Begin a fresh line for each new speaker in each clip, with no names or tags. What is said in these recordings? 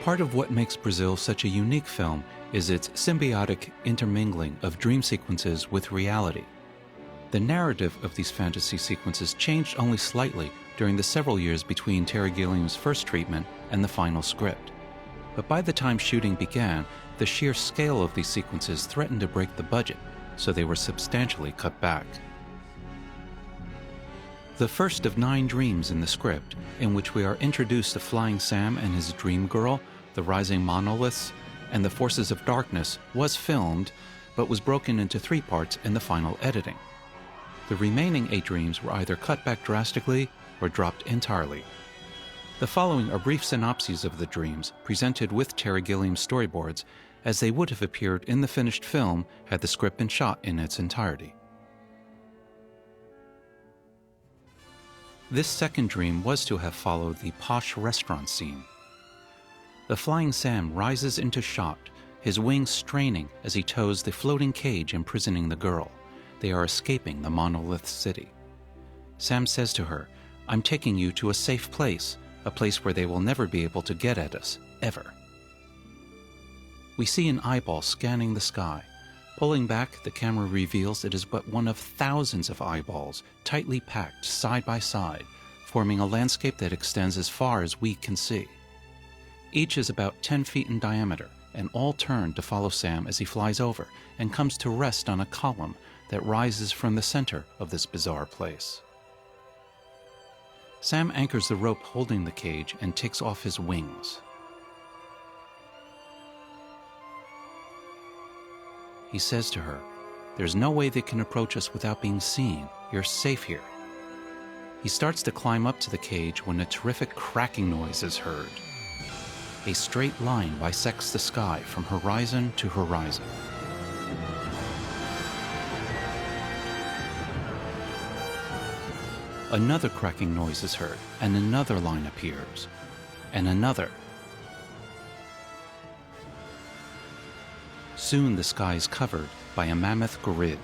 Part of what makes Brazil such a unique film is its symbiotic intermingling of dream sequences with reality. The narrative of these fantasy sequences changed only slightly during the several years between Terry Gilliam's first treatment and the final script. But by the time shooting began, the sheer scale of these sequences threatened to break the budget, so they were substantially cut back. The first of 9 dreams in the script, in which we are introduced to Flying Sam and his dream girl, the rising monoliths, and the forces of darkness, was filmed, but was broken into 3 parts in the final editing. The remaining 8 dreams were either cut back drastically or dropped entirely. The following are brief synopses of the dreams, presented with Terry Gilliam's storyboards, as they would have appeared in the finished film had the script been shot in its entirety. This second dream was to have followed the posh restaurant scene. The Flying Sam rises into shot, his wings straining as he tows the floating cage imprisoning the girl. They are escaping the monolith city. Sam says to her, "I'm taking you to a safe place, a place where they will never be able to get at us, ever." We see an eyeball scanning the sky. Pulling back, the camera reveals it is but one of thousands of eyeballs, tightly packed side by side, forming a landscape that extends as far as we can see. Each is about 10 feet in diameter, and all turn to follow Sam as he flies over and comes to rest on a column that rises from the center of this bizarre place. Sam anchors the rope holding the cage and takes off his wings. He says to her, "There's no way they can approach us without being seen. You're safe here." He starts to climb up to the cage when a terrific cracking noise is heard. A straight line bisects the sky from horizon to horizon. Another cracking noise is heard, and another line appears, and another. Soon the sky is covered by a mammoth grid.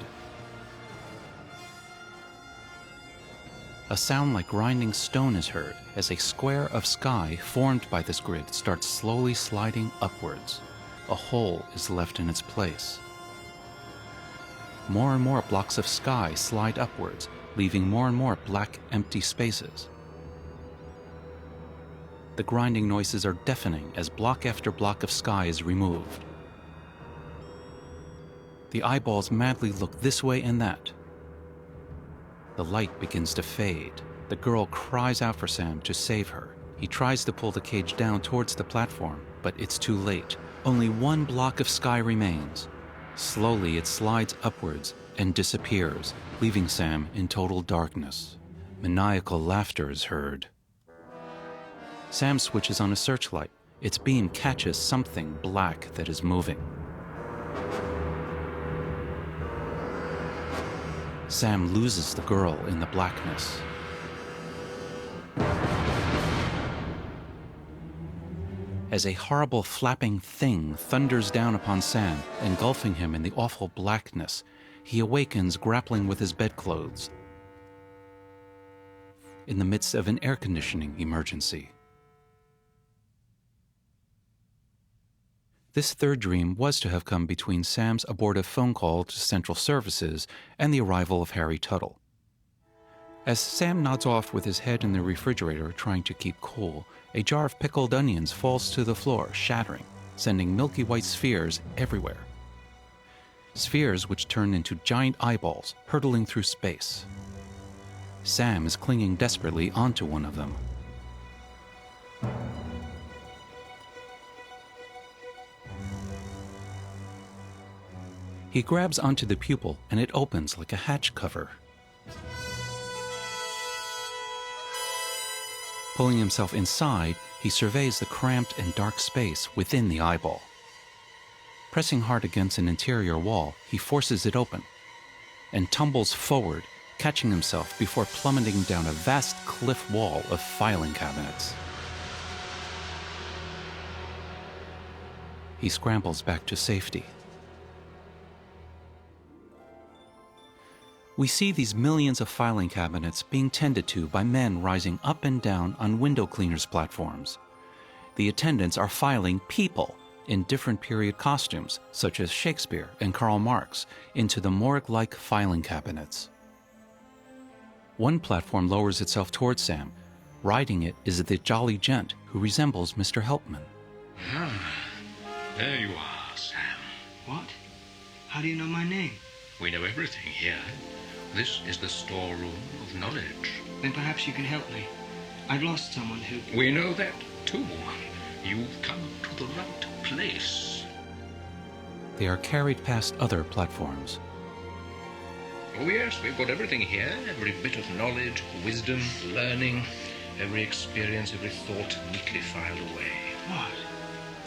A sound like grinding stone is heard as a square of sky formed by this grid starts slowly sliding upwards. A hole is left in its place. More and more blocks of sky slide upwards, leaving more and more black, empty spaces. The grinding noises are deafening as block after block of sky is removed. The eyeballs madly look this way and that. The light begins to fade. The girl cries out for Sam to save her. He tries to pull the cage down towards the platform, but it's too late. Only one block of sky remains. Slowly it slides upwards and disappears, leaving Sam in total darkness. Maniacal laughter is heard. Sam switches on a searchlight. Its beam catches something black that is moving. Sam loses the girl in the blackness. As a horrible flapping thing thunders down upon Sam, engulfing him in the awful blackness, he awakens grappling with his bedclothes in the midst of an air conditioning emergency. This third dream was to have come between Sam's abortive phone call to Central Services and the arrival of Harry Tuttle. As Sam nods off with his head in the refrigerator trying to keep cool, a jar of pickled onions falls to the floor, shattering, sending milky white spheres everywhere. Spheres which turn into giant eyeballs hurtling through space. Sam is clinging desperately onto one of them. He grabs onto the pupil and it opens like a hatch cover. Pulling himself inside, he surveys the cramped and dark space within the eyeball. Pressing hard against an interior wall, he forces it open and tumbles forward, catching himself before plummeting down a vast cliff wall of filing cabinets. He scrambles back to safety. We see these millions of filing cabinets being tended to by men rising up and down on window cleaners' platforms. The attendants are filing people in different period costumes, such as Shakespeare and Karl Marx, into the morgue-like filing cabinets. One platform lowers itself towards Sam. Riding it is the jolly gent who resembles Mr. Helpman.
Ah, there you are, Sam.
What? How do you know my name?
We know everything here. This is the storeroom of knowledge.
Then perhaps you can help me. I've lost someone who...
We know that, too. You've come to the right place.
They are carried past other platforms.
Oh yes, we've got everything here. Every bit of knowledge, wisdom, learning, every experience, every thought neatly filed away.
What?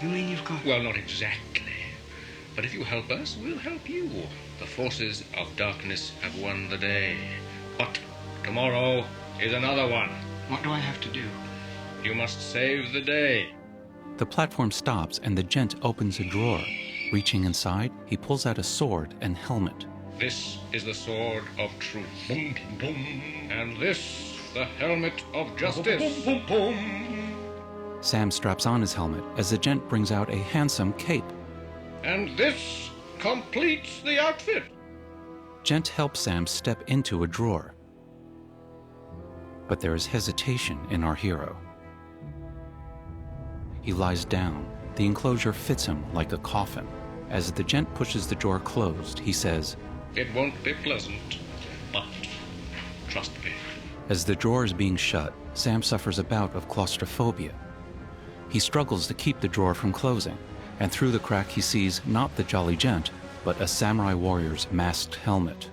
You mean you've got...
Well, not exactly. But if you help us, we'll help you. The forces of darkness have won the day. But tomorrow is another one.
What do I have to do?
You must save the day.
The platform stops and the gent opens a drawer. Reaching inside, he pulls out a sword and helmet.
This is the sword of truth. Boom, boom. And this, the helmet of justice. Boom, boom, boom.
Sam straps on his helmet as the gent brings out a handsome cape.
And this completes the outfit.
Gent helps Sam step into a drawer. But there is hesitation in our hero. He lies down. The enclosure fits him like a coffin. As the gent pushes the drawer closed, he says,
"It won't be pleasant, but trust me."
As the drawer is being shut, Sam suffers a bout of claustrophobia. He struggles to keep the drawer from closing, and through the crack he sees not the jolly gent, but a samurai warrior's masked helmet.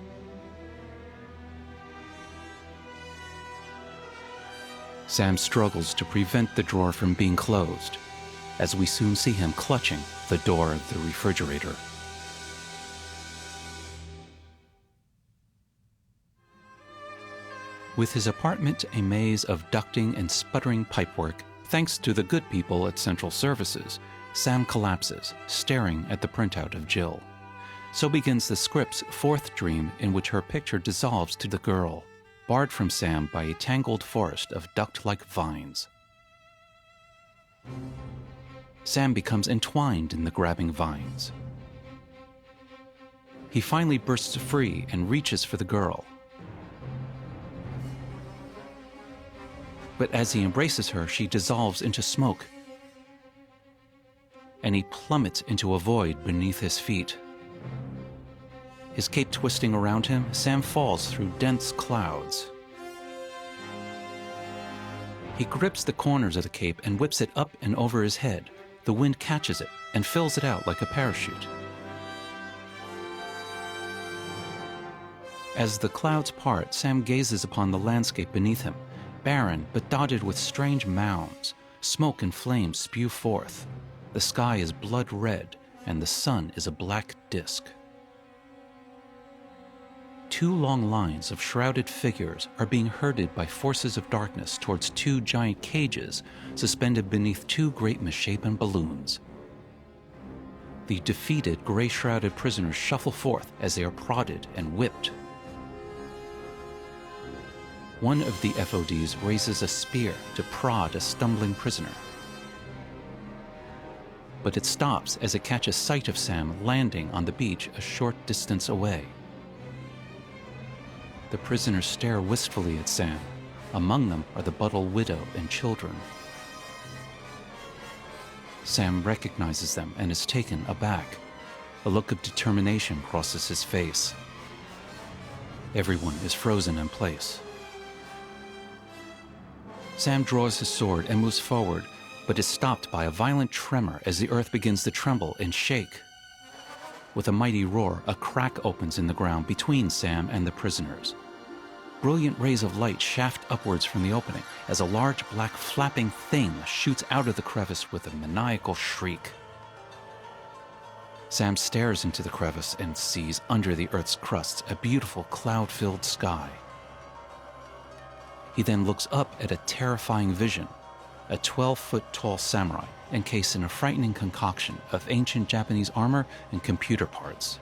Sam struggles to prevent the drawer from being closed, as we soon see him clutching the door of the refrigerator. With his apartment a maze of ducting and sputtering pipework, thanks to the good people at Central Services, Sam collapses, staring at the printout of Jill. So begins the script's fourth dream, in which her picture dissolves to the girl, barred from Sam by a tangled forest of duct-like vines. Sam becomes entwined in the grabbing vines. He finally bursts free and reaches for the girl. But as he embraces her, she dissolves into smoke, and he plummets into a void beneath his feet. His cape twisting around him, Sam falls through dense clouds. He grips the corners of the cape and whips it up and over his head. The wind catches it and fills it out like a parachute. As the clouds part, Sam gazes upon the landscape beneath him, barren but dotted with strange mounds. Smoke and flames spew forth. The sky is blood red, and the sun is a black disk. Two long lines of shrouded figures are being herded by forces of darkness towards two giant cages suspended beneath two great misshapen balloons. The defeated, gray-shrouded prisoners shuffle forth as they are prodded and whipped. One of the FODs raises a spear to prod a stumbling prisoner. But it stops as it catches sight of Sam landing on the beach a short distance away. The prisoners stare wistfully at Sam. Among them are the Buttle widow and children. Sam recognizes them and is taken aback. A look of determination crosses his face. Everyone is frozen in place. Sam draws his sword and moves forward, but is stopped by a violent tremor as the earth begins to tremble and shake. With a mighty roar, a crack opens in the ground between Sam and the prisoners. Brilliant rays of light shaft upwards from the opening as a large black flapping thing shoots out of the crevice with a maniacal shriek. Sam stares into the crevice and sees under the earth's crust a beautiful cloud-filled sky. He then looks up at a terrifying vision, a 12-foot-tall samurai encased in a frightening concoction of ancient Japanese armor and computer parts.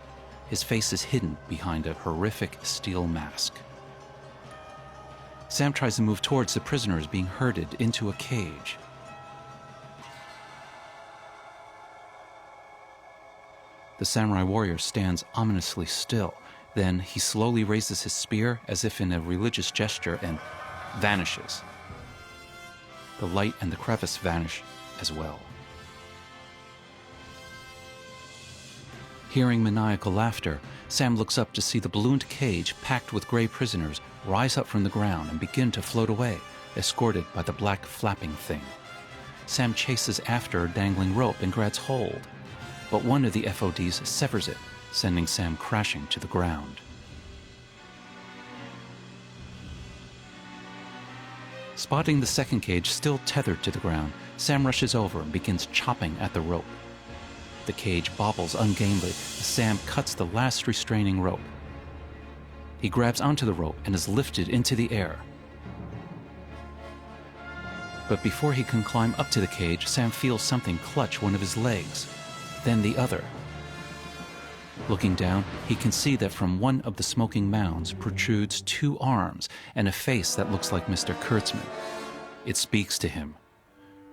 His face is hidden behind a horrific steel mask. Sam tries to move towards the prisoners being herded into a cage. The samurai warrior stands ominously still. Then he slowly raises his spear as if in a religious gesture and vanishes. The light and the crevice vanish as well. Hearing maniacal laughter, Sam looks up to see the ballooned cage packed with gray prisoners rise up from the ground and begin to float away, escorted by the black flapping thing. Sam chases after a dangling rope and grabs hold, but one of the FODs severs it, sending Sam crashing to the ground. Spotting the second cage still tethered to the ground, Sam rushes over and begins chopping at the rope. The cage bobbles ungainly as Sam cuts the last restraining rope. He grabs onto the rope and is lifted into the air. But before he can climb up to the cage, Sam feels something clutch one of his legs, then the other. Looking down, he can see that from one of the smoking mounds protrudes 2 arms and a face that looks like Mr. Kurtzman. It speaks to him.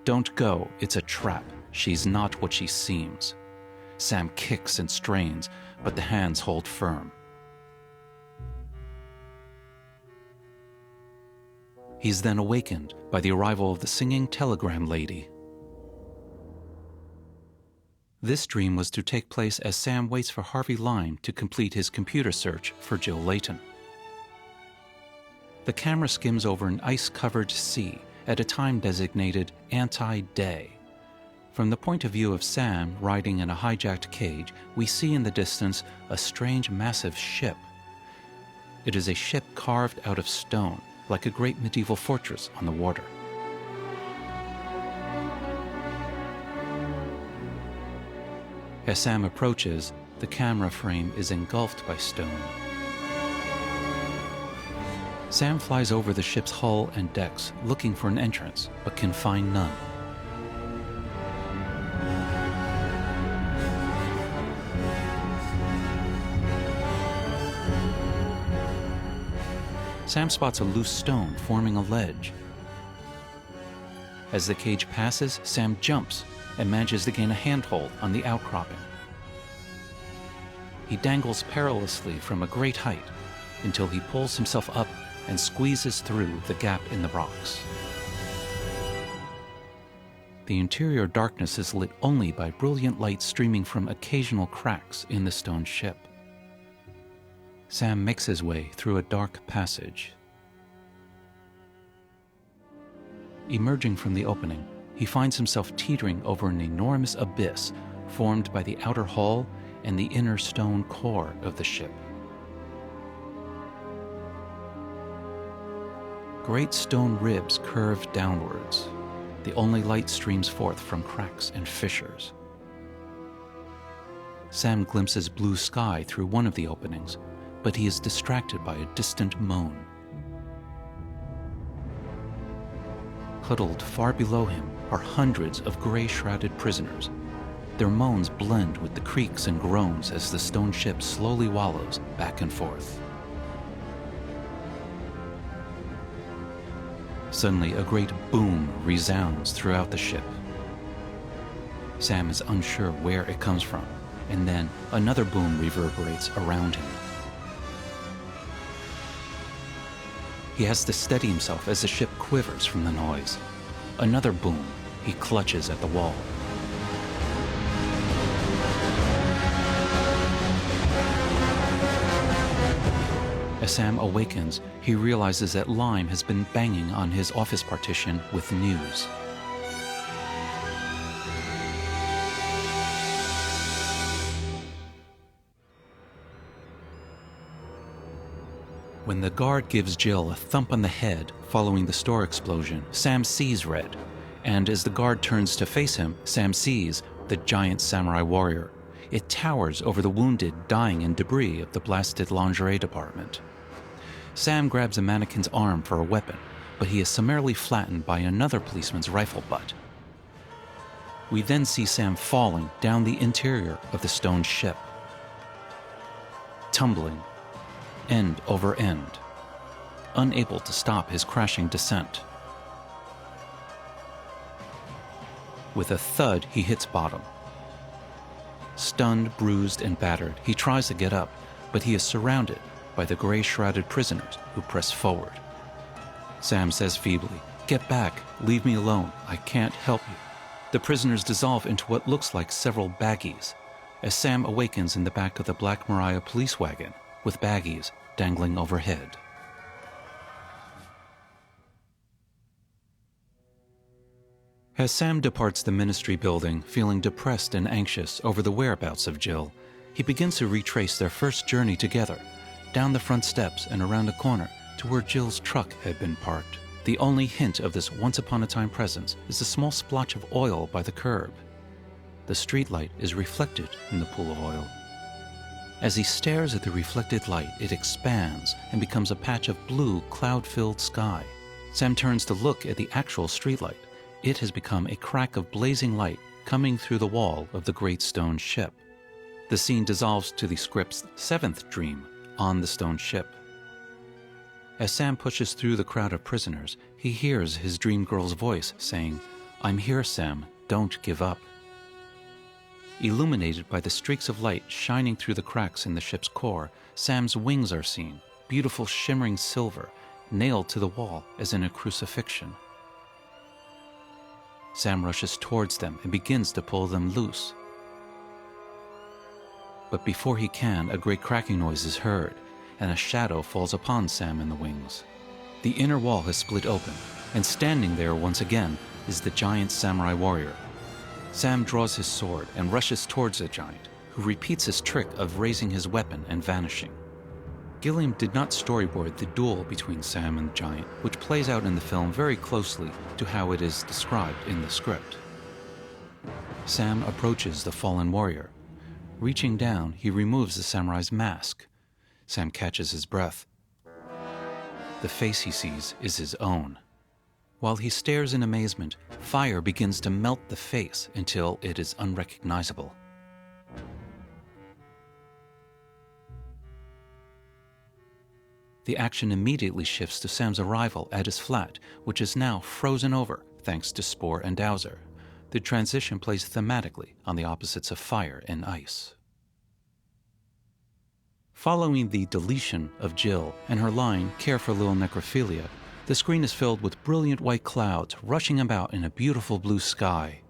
"Don't go, it's a trap. She's not what she seems." Sam kicks and strains, but the hands hold firm. He's then awakened by the arrival of the singing telegram lady. This dream was to take place as Sam waits for Harvey Lime to complete his computer search for Jill Layton. The camera skims over an ice-covered sea at a time designated anti-day. From the point of view of Sam riding in a hijacked cage, we see in the distance a strange massive ship. It is a ship carved out of stone, like a great medieval fortress on the water. As Sam approaches, the camera frame is engulfed by stone. Sam flies over the ship's hull and decks, looking for an entrance, but can find none. Sam spots a loose stone forming a ledge. As the cage passes, Sam jumps and manages to gain a handhold on the outcropping. He dangles perilously from a great height until he pulls himself up and squeezes through the gap in the rocks. The interior darkness is lit only by brilliant light streaming from occasional cracks in the stone ship. Sam makes his way through a dark passage. Emerging from the opening, he finds himself teetering over an enormous abyss formed by the outer hull and the inner stone core of the ship. Great stone ribs curve downwards. The only light streams forth from cracks and fissures. Sam glimpses blue sky through one of the openings, but he is distracted by a distant moan. Huddled far below him are hundreds of gray-shrouded prisoners. Their moans blend with the creaks and groans as the stone ship slowly wallows back and forth. Suddenly, a great boom resounds throughout the ship. Sam is unsure where it comes from, and then another boom reverberates around him. He has to steady himself as the ship quivers from the noise. Another boom. He clutches at the wall. As Sam awakens, he realizes that Lime has been banging on his office partition with news. When the guard gives Jill a thump on the head following the store explosion, Sam sees red, and as the guard turns to face him, Sam sees the giant samurai warrior. It towers over the wounded, dying, and debris of the blasted lingerie department. Sam grabs a mannequin's arm for a weapon, but he is summarily flattened by another policeman's rifle butt. We then see Sam falling down the interior of the stone ship, tumbling end over end, unable to stop his crashing descent. With a thud, he hits bottom. Stunned, bruised, and battered, he tries to get up, but he is surrounded by the gray-shrouded prisoners who press forward. Sam says feebly, "Get back, leave me alone, I can't help you." The prisoners dissolve into what looks like several baggies, as Sam awakens in the back of the Black Maria police wagon, with baggies dangling overhead. As Sam departs the ministry building, feeling depressed and anxious over the whereabouts of Jill, he begins to retrace their first journey together, down the front steps and around a corner to where Jill's truck had been parked. The only hint of this once-upon-a-time presence is a small splotch of oil by the curb. The streetlight is reflected in the pool of oil. As he stares at the reflected light, it expands and becomes a patch of blue, cloud-filled sky. Sam turns to look at the actual streetlight. It has become a crack of blazing light coming through the wall of the great stone ship. The scene dissolves to the script's seventh dream, on the stone ship. As Sam pushes through the crowd of prisoners, he hears his dream girl's voice saying, "I'm here, Sam, don't give up." Illuminated by the streaks of light shining through the cracks in the ship's core, Sam's wings are seen, beautiful shimmering silver, nailed to the wall as in a crucifixion. Sam rushes towards them and begins to pull them loose. But before he can, a great cracking noise is heard, and a shadow falls upon Sam and the wings. The inner wall has split open, and standing there once again is the giant samurai warrior. Sam draws his sword and rushes towards the giant, who repeats his trick of raising his weapon and vanishing. Gilliam did not storyboard the duel between Sam and the giant, which plays out in the film very closely to how it is described in the script. Sam approaches the fallen warrior. Reaching down, he removes the samurai's mask. Sam catches his breath. The face he sees is his own. While he stares in amazement, fire begins to melt the face until it is unrecognizable. The action immediately shifts to Sam's arrival at his flat, which is now frozen over thanks to Spore and Dowser. The transition plays thematically on the opposites of fire and ice. Following the deletion of Jill and her line, "Care for Little Necrophilia," the screen is filled with brilliant white clouds rushing about in a beautiful blue sky.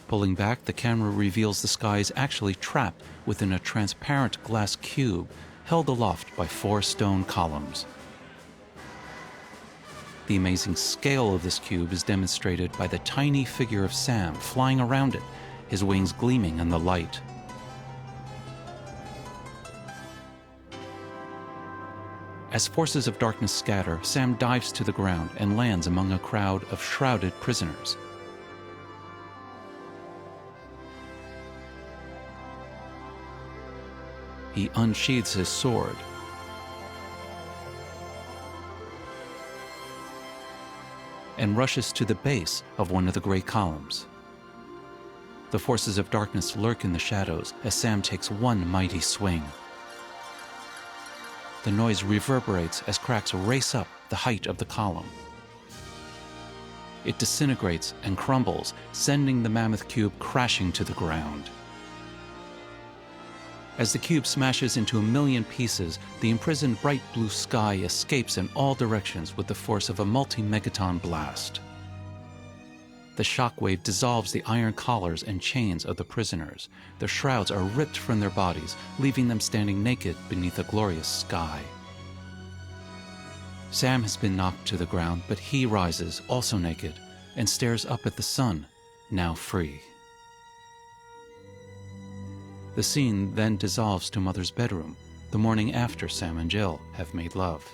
Pulling back, the camera reveals the sky is actually trapped within a transparent glass cube held aloft by 4 stone columns. The amazing scale of this cube is demonstrated by the tiny figure of Sam flying around it, his wings gleaming in the light. As forces of darkness scatter, Sam dives to the ground and lands among a crowd of shrouded prisoners. He unsheathes his sword and rushes to the base of one of the great columns. The forces of darkness lurk in the shadows as Sam takes one mighty swing. The noise reverberates as cracks race up the height of the column. It disintegrates and crumbles, sending the mammoth cube crashing to the ground. As the cube smashes into a million pieces, the imprisoned bright blue sky escapes in all directions with the force of a multi-megaton blast. The shockwave dissolves the iron collars and chains of the prisoners. Their shrouds are ripped from their bodies, leaving them standing naked beneath a glorious sky. Sam has been knocked to the ground, but he rises, also naked, and stares up at the sun, now free. The scene then dissolves to Mother's bedroom, the morning after Sam and Jill have made love.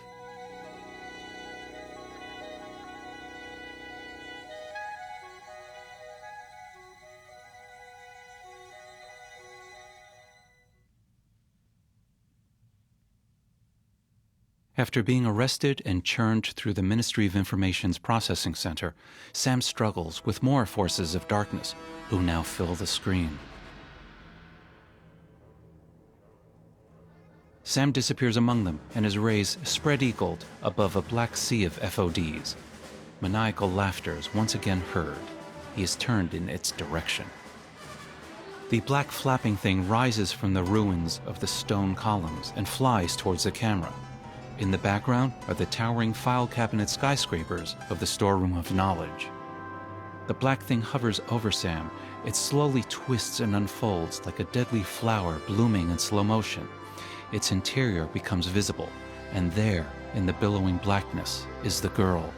After being arrested and churned through the Ministry of Information's processing center, Sam struggles with more forces of darkness, who now fill the screen. Sam disappears among them and is raised spread-eagled above a black sea of FODs. Maniacal laughter is once again heard. He is turned in its direction. The black flapping thing rises from the ruins of the stone columns and flies towards the camera. In the background are the towering file cabinet skyscrapers of the storeroom of knowledge. The black thing hovers over Sam. It slowly twists and unfolds like a deadly flower blooming in slow motion. Its interior becomes visible, and there, in the billowing blackness, is the girl.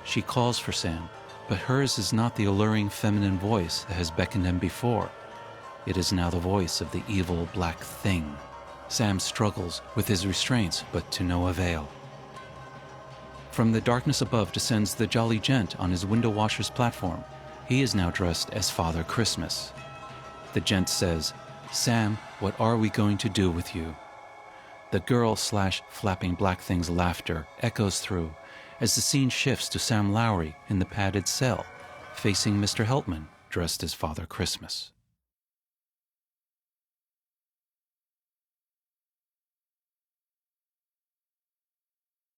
She calls for Sam, but hers is not the alluring feminine voice that has beckoned him before. It is now the voice of the evil black thing. Sam struggles with his restraints, but to no avail. From the darkness above descends the jolly gent on his window washer's platform. He is now dressed as Father Christmas. The gent says, "Sam, what are we going to do with you?" The girl/flapping black thing's laughter echoes through as the scene shifts to Sam Lowry in the padded cell, facing Mr. Heltman, dressed as Father Christmas.